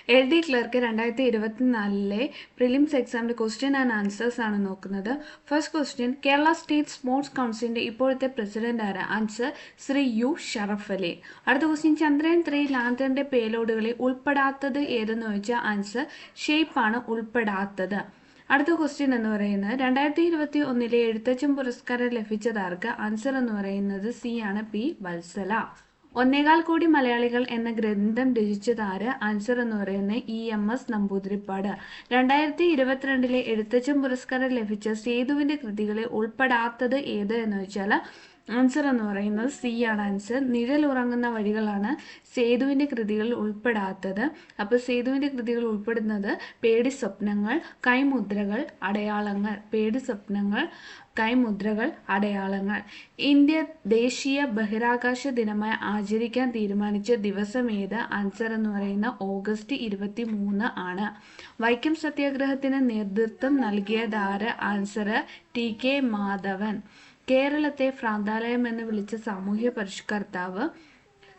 LD clerk 2024 prelims എക്സാമിൻ്റെ question and answers ആണ് നോക്കുന്നത്. First question, Kerala state sports കൗൺസിലിൻ്റെ ഇപ്പോഴത്തെ പ്രസിഡന്റ് ആര്? Answer Shri U Sharaf Ali. അടുത്ത ക്വസ്റ്റ്യൻ, ചന്ദ്രയാൻ 3 ലാൻഡറിൻ്റെ പേലോഡുകളിൽ ഉൾപ്പെടാത്തത് ഏതെന്ന് ചോദിച്ചാൽ ആൻസർ ഷേപ്പ് ആണ് ഉൾപ്പെടാത്തത്. അടുത്ത ക്വസ്റ്റ്യൻ എന്ന് പറയുന്നത് 2021 എഴുത്തച്ഛൻ പുരസ്കാരം ലഭിച്ചതാർക്ക്? ആൻസർ എന്ന് പറയുന്നത് സി ആണ്, പി വത്സല. 1.25 കോടി മലയാളികൾ എന്ന ഗ്രന്ഥം രചിച്ചതാര്? ആൻസർ എന്ന് പറയുന്നത് EMS നമ്പൂതിരിപ്പാട്. 2022 എഴുത്തച്ഛൻ പുരസ്കാരം ലഭിച്ച സേതുവിന്റെ കൃതികളിൽ ഉൾപ്പെടാത്തത് ഏത് എന്ന് വെച്ചാൽ ആൻസർ എന്ന് പറയുന്നത് സി ആണ് ആൻസർ. നിഴലുറങ്ങുന്ന വഴികളാണ് സേതുവിന്റെ കൃതികളിൽ ഉൾപ്പെടാത്തത്. അപ്പോൾ സേതുവിന്റെ കൃതികൾ ഉൾപ്പെടുന്നത് പേടി സ്വപ്നങ്ങൾ, കൈമുദ്രകൾ, അടയാളങ്ങൾ. പേടി സ്വപ്നങ്ങൾ, കൈമുദ്രകൾ, അടയാളങ്ങൾ. ഇന്ത്യ ദേശീയ ബഹിരാകാശ ദിനമായി ആചരിക്കാൻ തീരുമാനിച്ച ദിവസം ഏത്? ആൻസർ എന്ന് പറയുന്ന ഓഗസ്റ്റ് 23 ആണ്. വൈക്കം സത്യാഗ്രഹത്തിന് നേതൃത്വം നൽകിയതാര്? Answer TK Madhavan. കേരളത്തെ ഭ്രാന്താലയം എന്ന് വിളിച്ച സാമൂഹ്യ പരിഷ്കർത്താവ്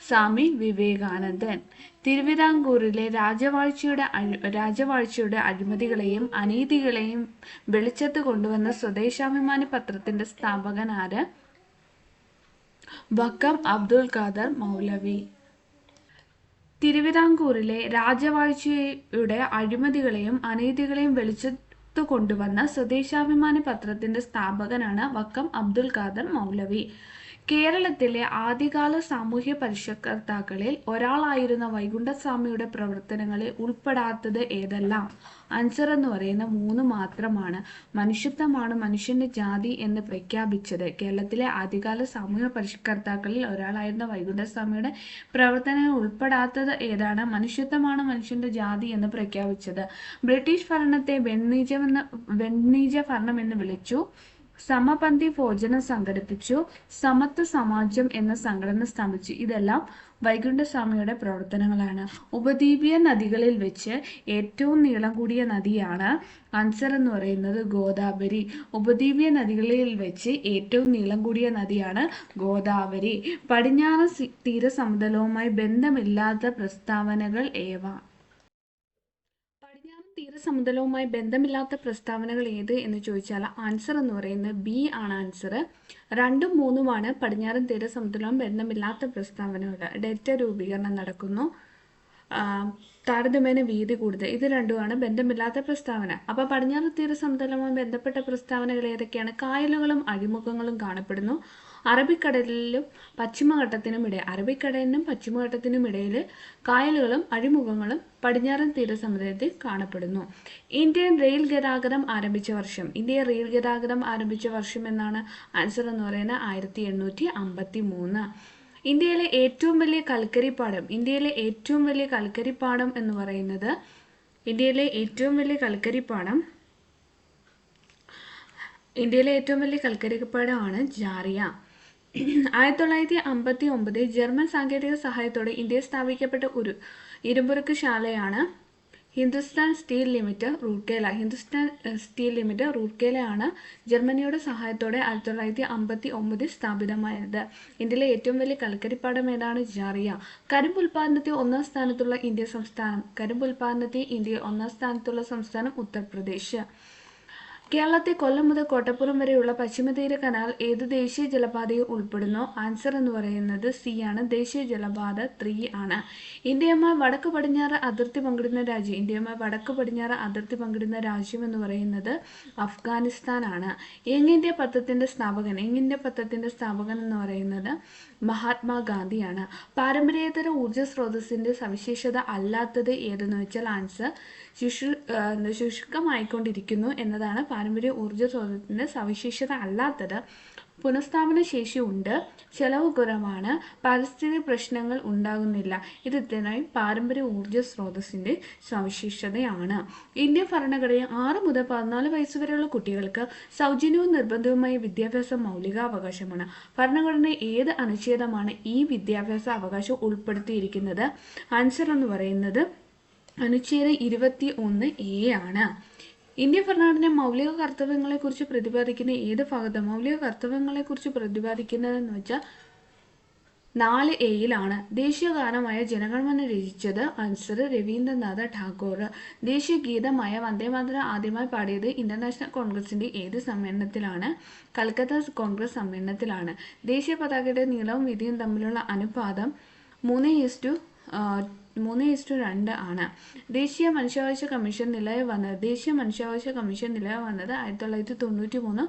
സ്വാമി വിവേകാനന്ദൻ. തിരുവിതാംകൂറിലെ രാജവാഴ്ചയുടെ അഴിമതികളെയും അനീതികളെയും വെളിച്ചത്ത് കൊണ്ടുവന്ന സ്വദേശാഭിമാനി പത്രത്തിന്റെ സ്ഥാപകൻ ആര്? വക്കം അബ്ദുൽ ഖാദർ മൗലവി. തിരുവിതാംകൂറിലെ രാജവാഴ്ചയുടെ അഴിമതികളെയും അനീതികളെയും വെളിച്ചത്ത് കൊണ്ടുവന്ന സ്വദേശാഭിമാനി പത്രത്തിന്റെ സ്ഥാപകനാണ് വക്കം അബ്ദുൽ ഖാദർ മൗലവി. കേരളത്തിലെ ആദ്യകാല സാമൂഹ്യ പരിഷ്കർത്താക്കളിൽ ഒരാളായിരുന്ന വൈകുണ്ഠസ്വാമിയുടെ പ്രവർത്തനങ്ങളിൽ ഉൾപ്പെടാത്തത് ഏതെല്ലാം? ആൻസർ എന്ന് പറയുന്ന 3 മാത്രമാണ്. മനുഷ്യത്വമാണ് മനുഷ്യന്റെ ജാതി എന്ന് പ്രഖ്യാപിച്ചത്. കേരളത്തിലെ ആദ്യകാല സാമൂഹ്യ പരിഷ്കർത്താക്കളിൽ ഒരാളായിരുന്ന വൈകുണ്ഠസ്വാമിയുടെ പ്രവർത്തനങ്ങൾ ഉൾപ്പെടാത്തത് ഏതാണ്? മനുഷ്യത്വമാണ് മനുഷ്യന്റെ ജാതി എന്ന് പ്രഖ്യാപിച്ചത്. ബ്രിട്ടീഷ് ഭരണത്തെ വെണ്ണീജ ഭരണം എന്ന് വിളിച്ചു. സമപന്തി ഭോജനം സംഘടിപ്പിച്ചു. സമത്വ സമാജം എന്ന സംഘടന സ്ഥാപിച്ചു. ഇതെല്ലാം വൈകുണ്ഠസ്വാമിയുടെ പ്രവർത്തനങ്ങളാണ്. ഉപദ്വീപീയ നദികളിൽ വെച്ച് ഏറ്റവും നീളം കൂടിയ നദിയാണ്? ആൻസർ എന്ന് പറയുന്നത് ഗോദാവരി. ഉപദ്വീപീയ നദികളിൽ വെച്ച് ഏറ്റവും നീളം കൂടിയ നദിയാണ് ഗോദാവരി. പടിഞ്ഞാറൻ തീരസമതലവുമായി ബന്ധമില്ലാത്ത പ്രസ്താവനകൾ ഏവ? തീരസമുദ്രവുമായി ബന്ധമില്ലാത്ത പ്രസ്താവനകൾ ഏത് എന്ന് ചോദിച്ചാൽ ആൻസർ എന്ന് പറയുന്നത് ബി ആണ് ആൻസർ. 2ഉം 3ഉമാണ് പടിഞ്ഞാറൻ തീരസമുദ്രവും ബന്ധമില്ലാത്ത പ്രസ്താവനകൾ. ഡെൽറ്റ രൂപീകരണം നടക്കുന്നു, താരതമ്യേന വീതി കൂടുതൽ. ഇത് രണ്ടുമാണ് ബന്ധമില്ലാത്ത പ്രസ്താവന. അപ്പോൾ പടിഞ്ഞാറൻ തീരസമുദ്രവുമായി ബന്ധപ്പെട്ട പ്രസ്താവനകൾ ഏതൊക്കെയാണ്? കായലുകളും അഴിമുഖങ്ങളും കാണപ്പെടുന്നു. അറബിക്കടലിനും പശ്ചിമഘട്ടത്തിനും ഇടയിൽ കായലുകളും അഴിമുഖങ്ങളും പടിഞ്ഞാറൻ തീരസമുദ്രത്തിൽ കാണപ്പെടുന്നു. ഇന്ത്യൻ റെയിൽ ഗതാഗതം ആരംഭിച്ച വർഷം? എന്നാണ് ആൻസർ എന്ന് പറയുന്നത് 1853. ഇന്ത്യയിലെ ഏറ്റവും വലിയ കൽക്കരിപ്പാടം എന്ന് പറയുന്നത് ഇന്ത്യയിലെ ഏറ്റവും വലിയ കൽക്കരിപ്പാടമാണ് ജാറിയ. 1959 ജർമ്മൻ സാങ്കേതിക സഹായത്തോടെ ഇന്ത്യയിൽ സ്ഥാപിക്കപ്പെട്ട ഒരു ഇരുമ്പുരുക്ക് ശാലയാണ് ഹിന്ദുസ്ഥാൻ സ്റ്റീൽ ലിമിറ്റഡ് റൂർക്കേലയാണ് ജർമ്മനിയുടെ സഹായത്തോടെ 1959 സ്ഥാപിതമായത്. ഇന്ത്യയിലെ ഏറ്റവും വലിയ കൽക്കരിപ്പാടം ഏതാണ്? ജാറിയ. കരിമ്പ് ഉൽപാദനത്തിൽ ഒന്നാം സ്ഥാനത്തുള്ള സംസ്ഥാനം ഉത്തർപ്രദേശ്. കേരളത്തെ കൊല്ലം മുതൽ കോട്ടപ്പുറം വരെയുള്ള പശ്ചിമതീര കനാൽ ഏത് ദേശീയ ജലപാതയിൽ ഉൾപ്പെടുന്നു? ആൻസർ എന്ന് പറയുന്നത് സി ആണ്, ദേശീയ ജലപാത 3 ആണ്. ഇന്ത്യയുമായി വടക്ക് പടിഞ്ഞാറ് അതിർത്തി പങ്കിടുന്ന രാജ്യം എന്ന് പറയുന്നത് അഫ്ഗാനിസ്ഥാൻ ആണ്. യങ് ഇന്ത്യ പത്രത്തിന്റെ സ്ഥാപകൻ എന്ന് പറയുന്നത് മഹാത്മാഗാന്ധിയാണ്. പാരമ്പര്യേതര ഊർജ്ജ സ്രോതസ്സിന്റെ സവിശേഷത അല്ലാത്തത് ഏതെന്ന് വെച്ചാൽ ആൻസർ ശുഷ്കമായിക്കൊണ്ടിരിക്കുന്നു എന്നതാണ് പാരമ്പര്യ ഊർജ്ജ സ്രോതസ്സിന്റെ സവിശേഷത അല്ലാത്തത്. പുനഃസ്ഥാപന ശേഷി ഉണ്ട്, ചെലവ് കുറവാണ്, പാരിസ്ഥിതിക പ്രശ്നങ്ങൾ ഉണ്ടാകുന്നില്ല. ഇത് ഇത്രയും പാരമ്പര്യ ഊർജ്ജ സ്രോതസ്സിന്റെ സവിശേഷതയാണ്. ഇന്ത്യൻ ഭരണഘടന 6 മുതൽ 14 വയസ്സ് വരെയുള്ള കുട്ടികൾക്ക് സൗജന്യവും നിർബന്ധവുമായ വിദ്യാഭ്യാസം മൗലികാവകാശമാണ്. ഭരണഘടന ഏത് അനുച്ഛേദമാണ് ഈ വിദ്യാഭ്യാസ അവകാശം ഉൾപ്പെടുത്തിയിരിക്കുന്നത്? ആൻസർ എന്ന് പറയുന്നത് അനുച്ഛേദം 21A ആണ്. ഇന്ത്യൻ ഭരണഘടന മൗലിക 4A ദേശീയ ഗാനമായ ജനഗണമന രചിച്ചത് ആൻസർ രവീന്ദ്രനാഥ ടാഗോർ. ദേശീയ ഗീതമായ വന്ദേമാതരം ആദ്യമായി പാടിയത് ഇന്റർനാഷണൽ കോൺഗ്രസിന്റെ ഏത് സമ്മേളനത്തിലാണ്? കൽക്കത്ത കോൺഗ്രസ് സമ്മേളനത്തിലാണ്. ദേശീയ പതാകയുടെ നീളവും വീതിയും തമ്മിലുള്ള അനുപാതം 3:2 ആണ്. ദേശീയ മനുഷ്യാവകാശ കമ്മീഷൻ നിലവിൽ വന്നത് 1993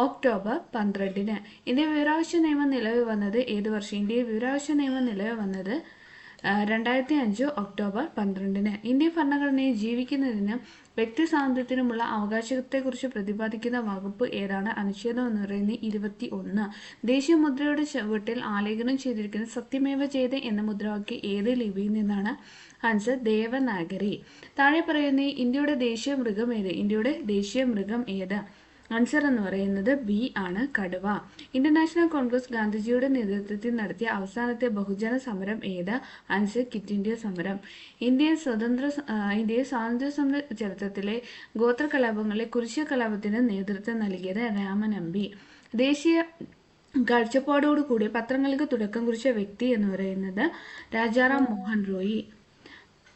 ഒക്ടോബർ 12. ഇന്ത്യ വിവരാവകാശ നിയമം നിലവിൽ വന്നത് ഏത് വർഷം? ഇന്ത്യയിൽ വിവരാവകാശ നിയമം നിലവിൽ വന്നത് 2005 ഒക്ടോബർ 12. ഇന്ത്യൻ ഭരണഘടനയിൽ ജീവിക്കുന്നതിനും വ്യക്തി സ്വാതന്ത്ര്യത്തിനുമുള്ള അവകാശത്തെക്കുറിച്ച് പ്രതിപാദിക്കുന്ന വകുപ്പ് ഏതാണ്? അനുച്ഛേദം എന്ന് പറയുന്നത് 21. ദേശീയ മുദ്രയുടെ ചുവട്ടിൽ ആലേഖനം ചെയ്തിരിക്കുന്ന സത്യമേവ ജയതേ എന്ന മുദ്രാവാക്യം ഏത് ലിപിയിൽ നിന്നാണ്? ആൻസർ ദേവനാഗരി. താഴെ പറയുന്ന ഇന്ത്യയുടെ ദേശീയ മൃഗം ഏത്? ഇന്ത്യയുടെ ദേശീയ മൃഗം ഏത്? ആൻസർ എന്ന് പറയുന്നത് ബി ആണ്, കടുവ. ഇന്റർനാഷണൽ കോൺഗ്രസ് ഗാന്ധിജിയുടെ നേതൃത്വത്തിൽ നടത്തിയ അവസാനത്തെ ബഹുജന സമരം ഏത്? ആൻസർ ക്വിറ്റ് ഇന്ത്യ സമരം. ഇന്ത്യൻ സ്വാതന്ത്ര്യ സമര ചരിത്രത്തിലെ ഗോത്ര കലാപങ്ങളിലെ കുരിശ് കലാപത്തിന് നേതൃത്വം നൽകിയത് രാമനമ്പി. ദേശീയ കാഴ്ചപ്പാടോടുകൂടി പത്രങ്ങൾക്ക് തുടക്കം കുറിച്ച വ്യക്തി എന്ന് പറയുന്നത് രാജാറാം മോഹൻ റോയി.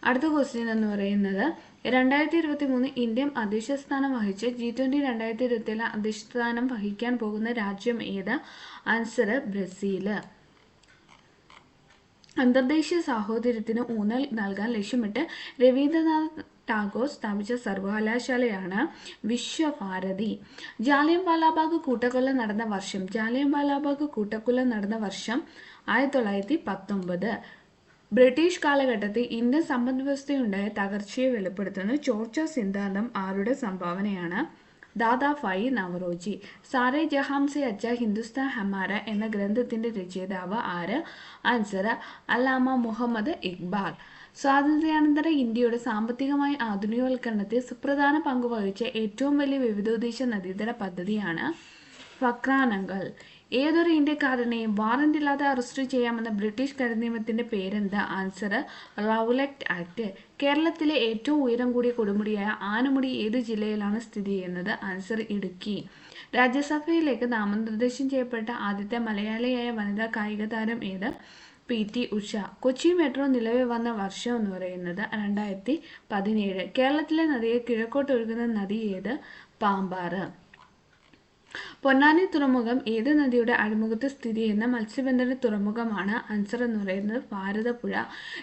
അടുത്ത ക്വസ്റ്റ്യൻ എന്ന് പറയുന്നത് 2023 ഇന്ത്യ അധ്യക്ഷസ്ഥാനം വഹിച്ച് G20 2027 അധ്യക്ഷസ്ഥാനം വഹിക്കാൻ പോകുന്ന രാജ്യം ഏത്? Answer Brazil. അന്തർദേശീയ സാഹോദര്യത്തിന് ഊന്നൽ നൽകാൻ ലക്ഷ്യമിട്ട് രവീന്ദ്രനാഥ് ടാഗോർ സ്ഥാപിച്ച സർവകലാശാലയാണ് വിശ്വഭാരതി. ജാലിയൻവാലാബാഗ് കൂട്ടക്കൊല നടന്ന വർഷം? 1919. ബ്രിട്ടീഷ് കാലഘട്ടത്തിൽ ഇന്ത്യൻ സമ്പദ് വ്യവസ്ഥയുണ്ടായ തകർച്ചയെ വെളിപ്പെടുത്തുന്ന ചോർച്ച സിദ്ധാന്തം ആരുടെ സംഭാവനയാണ്? ദാദാഭായി നവറോജി. സാരേ ജഹാം സെ അച്ഛാ ഹിന്ദുസ്ഥാൻ ഹമാര എന്ന ഗ്രന്ഥത്തിന്റെ രചയിതാവ് ആര്? ആൻസർ അല്ലാമ മുഹമ്മദ് ഇക്ബാൽ. സ്വാതന്ത്ര്യാനന്തര ഇന്ത്യയുടെ സാമ്പത്തികമായ ആധുനികവൽക്കരണത്തിൽ സുപ്രധാന പങ്കുവഹിച്ച ഏറ്റവും വലിയ വിവിധോദ്ദേശ നദീതട പദ്ധതിയാണ് ഫക്രാനങ്കൽ. ഏതൊരു ഇന്ത്യക്കാരനെയും വാറന്റില്ലാതെ അറസ്റ്റ് ചെയ്യാമെന്ന ബ്രിട്ടീഷ് കരിനിയമത്തിന്റെ പേരെന്താ? Answer Rowlatt act. കേരളത്തിലെ ഏറ്റവും ഉയരം കൂടിയ കൊടുമുടിയായ ആനമുടി ഏത് ജില്ലയിലാണ് സ്ഥിതി ചെയ്യുന്നത്? ആൻസർ ഇടുക്കി. രാജ്യസഭയിലേക്ക് നാമനിർദ്ദേശം ചെയ്യപ്പെട്ട ആദ്യത്തെ മലയാളിയായ വനിതാ കായിക താരം ഏത്? PT ഉഷ. കൊച്ചി മെട്രോ നിലവിൽ വന്ന വർഷം എന്ന് പറയുന്നത് 2017. കേരളത്തിലെ നദിയെ കിഴക്കോട്ട് ഒഴുകുന്ന നദി ഏത്? പാമ്പാറ്. പൊന്നാനി തുറമുഖം ഏത് നദിയുടെ അഴിമുഖത്ത് സ്ഥിതി ചെയ്യുന്ന മത്സ്യബന്ധന തുറമുഖമാണ്? ആൻസർ എന്ന് പറയുന്നത് ഭാരതപ്പുഴ.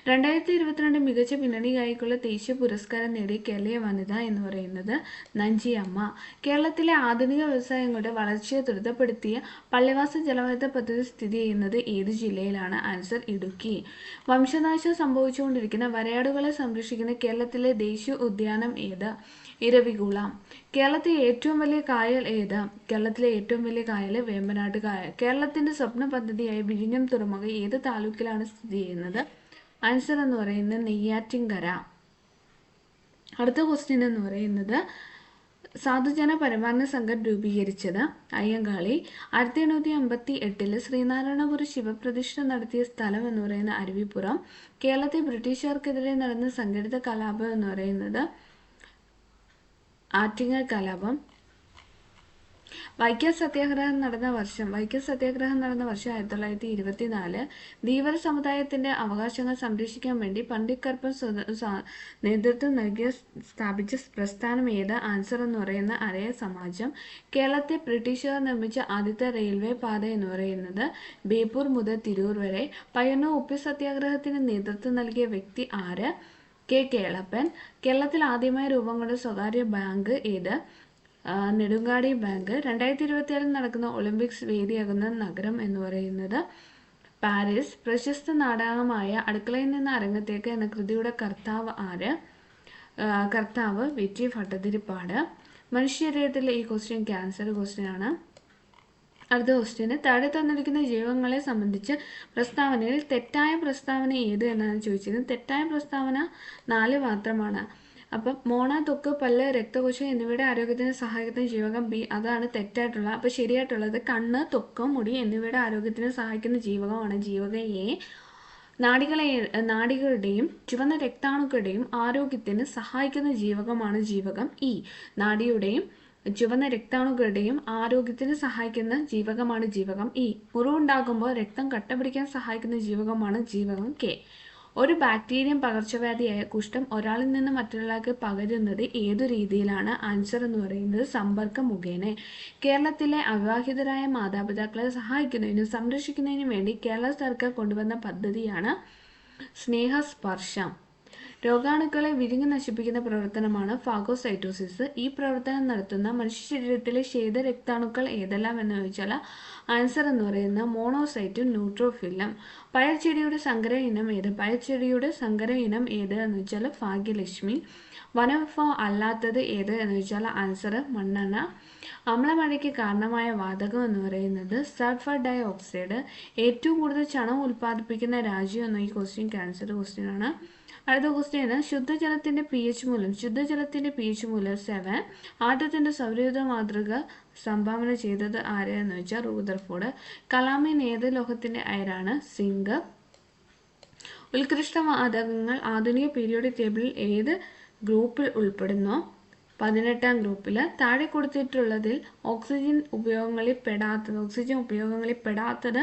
2022 മികച്ച പിന്നണി ഗായികയ്ക്കുള്ള ദേശീയ പുരസ്കാരം നേടിയ കേരളീയ വനിത എന്ന് പറയുന്നത് നഞ്ചിയമ്മ. കേരളത്തിലെ ആധുനിക വ്യവസായങ്ങളുടെ വളർച്ചയെ ത്വരിതപ്പെടുത്തിയ പള്ളിവാസ ജലവൈദ്യുത പദ്ധതി സ്ഥിതി ചെയ്യുന്നത് ഏത് ജില്ലയിലാണ്? ആൻസർ ഇടുക്കി. വംശനാശം സംഭവിച്ചുകൊണ്ടിരിക്കുന്ന വരയാടുകളെ സംരക്ഷിക്കുന്ന കേരളത്തിലെ ദേശീയ ഉദ്യാനം ഏത്? ഇരവികുളം. കേരളത്തിലെ ഏറ്റവും വലിയ കായൽ ഏത്? കേരളത്തിലെ ഏറ്റവും വലിയ കായൽ വേമ്പനാട്ട് കായൽ. കേരളത്തിന്റെ സ്വപ്ന പദ്ധതിയായ വിഴിഞ്ഞം തുറമുഖം ഏത് താലൂക്കിലാണ് സ്ഥിതി ചെയ്യുന്നത്? ആൻസർ എന്ന് പറയുന്നത് നെയ്യാറ്റിൻകര. അടുത്ത ക്വസ്റ്റ്യൻ എന്ന് പറയുന്നത് സാധുജന പരിപാലന സംഘം രൂപീകരിച്ചത് അയ്യങ്കാളി. 1858 ശ്രീനാരായണപുരം ശിവപ്രതിഷ്ഠ നടത്തിയ സ്ഥലം എന്ന് പറയുന്ന അരുവിപ്പുറം. കേരളത്തിൽ ബ്രിട്ടീഷുകാർക്കെതിരെ നടന്ന സംഘടിത കലാപം എന്ന് പറയുന്നത് ആറ്റിങ്ങൽ കലാപം. വൈക്കം സത്യാഗ്രഹം നടന്ന വർഷം 1924. ധീവര സമുദായത്തിന്റെ അവകാശങ്ങൾ സംരക്ഷിക്കാൻ വേണ്ടി പണ്ഡിറ്റ് കർപ്പൻ നേതൃത്വം സ്ഥാപിച്ച പ്രസ്ഥാനം ഏത്? ആൻസർ എന്ന് പറയുന്ന അരയ സമാജം. കേരളത്തെ ബ്രിട്ടീഷുകാർ നിർമ്മിച്ച ആദ്യത്തെ റെയിൽവേ പാത എന്ന് പറയുന്നത് ബേപ്പൂർ മുതൽ തിരൂർ വരെ. പയ്യന്നൂർ ഉപ്പി സത്യാഗ്രഹത്തിന് നേതൃത്വം നൽകിയ വ്യക്തി ആര്? കേളപ്പൻ. കേരളത്തിൽ ആദ്യമായി രൂപം കൊണ്ട സ്വകാര്യ ബാങ്ക് ഏത്? നെടുങ്കാടി ബാങ്ക്. 2026 നടക്കുന്ന ഒളിമ്പിക്സ് വേദിയാകുന്ന നഗരം എന്ന് പറയുന്നത് പാരീസ്. പ്രശസ്ത നാടകമായ അടുക്കളയിൽ നിന്ന് അരങ്ങത്തേക്ക് എന്ന കൃതിയുടെ കർത്താവ് ആര്? കർത്താവ് VT ഭട്ടതിരിപ്പാട്. മനുഷ്യശരീരത്തിലെ ഈ ക്വസ്റ്റ്യൻ ക്യാൻസർ ക്വസ്റ്റ്യൻ ആണ്. അടുത്ത ക്വസ്റ്റ്യന് താഴെ തന്നിരിക്കുന്ന ജീവകങ്ങളെ സംബന്ധിച്ച് പ്രസ്താവനയിൽ തെറ്റായ പ്രസ്താവന ഏത് എന്നാണ് ചോദിച്ചിരുന്നത്. തെറ്റായ പ്രസ്താവന 4 മാത്രമാണ്. അപ്പം മോണ, ത്വക്ക്, പല്ല്, രക്തകോശം എന്നിവയുടെ ആരോഗ്യത്തിന് സഹായിക്കുന്ന ജീവകം B അതാണ് തെറ്റായിട്ടുള്ളത്. അപ്പോൾ ശരിയായിട്ടുള്ളത് കണ്ണ്, ത്വക്ക്, മുടി എന്നിവയുടെ ആരോഗ്യത്തിന് സഹായിക്കുന്ന ജീവകമാണ് ജീവകം A. നാഡികളുടെയും ചുവന്ന രക്താണുക്കളുടെയും ആരോഗ്യത്തിന് സഹായിക്കുന്ന ജീവകമാണ് ജീവകം E. നാഡിയുടെയും ചുവന്ന രക്താണുക്കളുടെയും ആരോഗ്യത്തിന് സഹായിക്കുന്ന ജീവകമാണ് ജീവകം ഇ. മുറിവുണ്ടാകുമ്പോൾ രക്തം കട്ട പിടിക്കാൻ സഹായിക്കുന്ന ജീവകമാണ് ജീവകം കെ. ഒരു ബാക്ടീരിയൻ പകർച്ചവ്യാധിയായ കുഷ്ഠം ഒരാളിൽ നിന്ന് മറ്റൊരാൾക്ക് പകരുന്നത് ഏതു രീതിയിലാണ്? ആൻസർ എന്ന് പറയുന്നത് സമ്പർക്കം മുഖേന. കേരളത്തിലെ അവിവാഹിതരായ മാതാപിതാക്കളെ സഹായിക്കുന്നതിനും സംരക്ഷിക്കുന്നതിനും വേണ്ടി കേരള സർക്കാർ കൊണ്ടുവന്ന പദ്ധതിയാണ് സ്നേഹസ്പർശം. രോഗാണുക്കളെ വിഴുങ്ങി നശിപ്പിക്കുന്ന പ്രവർത്തനമാണ് ഫാഗോസൈറ്റോസിസ്. ഈ പ്രവർത്തനം നടത്തുന്ന മനുഷ്യ ശരീരത്തിലെ ശ്വേത രക്താണുക്കൾ ഏതെല്ലാം എന്ന് ചോദിച്ചാൽ ആൻസർ എന്ന് പറയുന്നത് മോണോസൈറ്റും ന്യൂട്രോഫിലും. പയർച്ചെടിയുടെ സങ്കര ഇനം ഏത്? പയർച്ചെടിയുടെ സങ്കര ഇനം ഏത് എന്ന് വെച്ചാൽ ഭാഗ്യലക്ഷ്മി. വനവിഭവം അല്ലാത്തത് ഏത് എന്ന് വെച്ചാൽ ആൻസർ മണ്ണെണ്ണ. അമ്ലമഴയ്ക്ക് കാരണമായ വാതകം എന്ന് പറയുന്നത് സൾഫർ ഡൈ ഓക്സൈഡ്. ഏറ്റവും കൂടുതൽ ചണം ഉൽപ്പാദിപ്പിക്കുന്ന രാജ്യം എന്ന ഈ ക്വസ്റ്റ്യൻ ക്യാൻസർ ക്വസ്റ്റ്യൻ ആണ്. അടുത്ത ക്വസ്റ്റ്യൻ, ശുദ്ധജലത്തിന്റെ പി എച്ച് മൂല്യം 7. ആറ്റത്തിന്റെ സൗരയൂഥ മാതൃക സംഭാവന ചെയ്തത് ആര് എന്ന് വെച്ചാൽ റൂദർഫോർഡ്. കലാമിൻ ഏത് ലോഹത്തിന്റെ അയരാണ്? സിങ്ക്. ഉത്കൃഷ്ട വാതകങ്ങൾ ആധുനിക പീരിയോഡിക് ടേബിളിൽ ഏത് ഗ്രൂപ്പിൽ ഉൾപ്പെടുന്നു? 18ാം ഗ്രൂപ്പിൽ. താഴെ കൊടുത്തിട്ടുള്ളതിൽ ഓക്സിജൻ ഉപയോഗങ്ങളിൽ പെടാത്തത്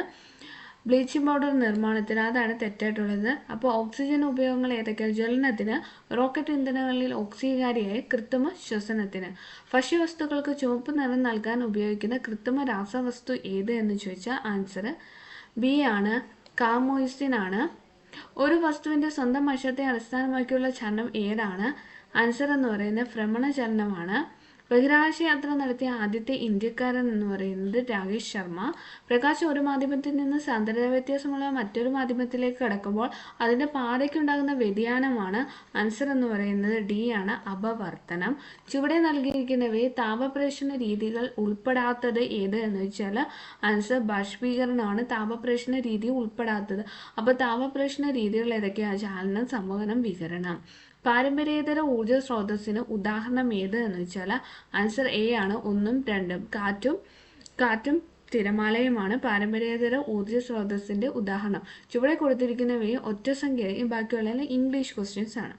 ബ്ലീച്ചിങ് പൗഡർ നിർമ്മാണത്തിന്, അതാണ് തെറ്റായിട്ടുള്ളത്. അപ്പോൾ ഓക്സിജൻ ഉപയോഗങ്ങൾ ഏതൊക്കെയാണ്? ജ്വലനത്തിന്, റോക്കറ്റ് ഇന്ധനങ്ങളിൽ ഓക്സിജകാരിയായ കൃത്രിമ ശ്വസനത്തിന്. ഭക്ഷ്യവസ്തുക്കൾക്ക് ചുവപ്പ് നിറം നൽകാൻ ഉപയോഗിക്കുന്ന കൃത്രിമ രാസവസ്തു ഏത് എന്ന് ചോദിച്ചാൽ ആൻസർ ബി ആണ്, കാമോയിസിൻ ആണ്. ഒരു വസ്തുവിൻ്റെ സ്വന്തം വശത്തെ അടിസ്ഥാനമാക്കിയുള്ള ചലനം ഏതാണ്? ആൻസർ എന്ന് പറയുന്നത് ഭ്രമണചലനമാണ്. ബഹിരാകാശ യാത്ര നടത്തിയ ആദ്യത്തെ ഇന്ത്യക്കാരൻ എന്ന് പറയുന്നത് രാകേഷ് ശർമ്മ. പ്രകാശം ഒരു മാധ്യമത്തിൽ നിന്ന് സാന്ദ്രത വ്യത്യാസമുള്ള മറ്റൊരു മാധ്യമത്തിലേക്ക് കടക്കുമ്പോൾ അതിൻ്റെ പാതയ്ക്കുണ്ടാകുന്ന വ്യതിയാനമാണ് ആൻസർ എന്ന് പറയുന്നത് ഡി ആണ്, അപവർത്തനം. ചുവടെ നൽകിയിരിക്കുന്നവയെ താപപ്രേഷണ രീതികൾ ഉൾപ്പെടാത്തത് ഏത് എന്ന് വെച്ചാൽ ആൻസർ ബാഷ്പീകരണമാണ് താപപ്രേഷണ രീതി ഉൾപ്പെടാത്തത്. അപ്പോൾ താപപ്രേഷണ രീതികൾ ഏതൊക്കെയാണ്? ചാലനം, സംവഹനം, വികിരണം. പാരമ്പര്യേതര ഊർജ്ജ സ്രോതസ്സിന് ഉദാഹരണം ഏത് എന്ന് വെച്ചാൽ ആൻസർ എ ആണ്, 1ഉം 2ഉം. കാറ്റും തിരമാലയുമാണ് പാരമ്പര്യേതര ഊർജ്ജ സ്രോതസ്സിൻ്റെ ഉദാഹരണം. ചുവടെ കൊടുത്തിരിക്കുന്നവയും ഒറ്റ സംഖ്യയും ബാക്കിയുള്ള ഇംഗ്ലീഷ് ക്വസ്റ്റ്യൻസ് ആണ്.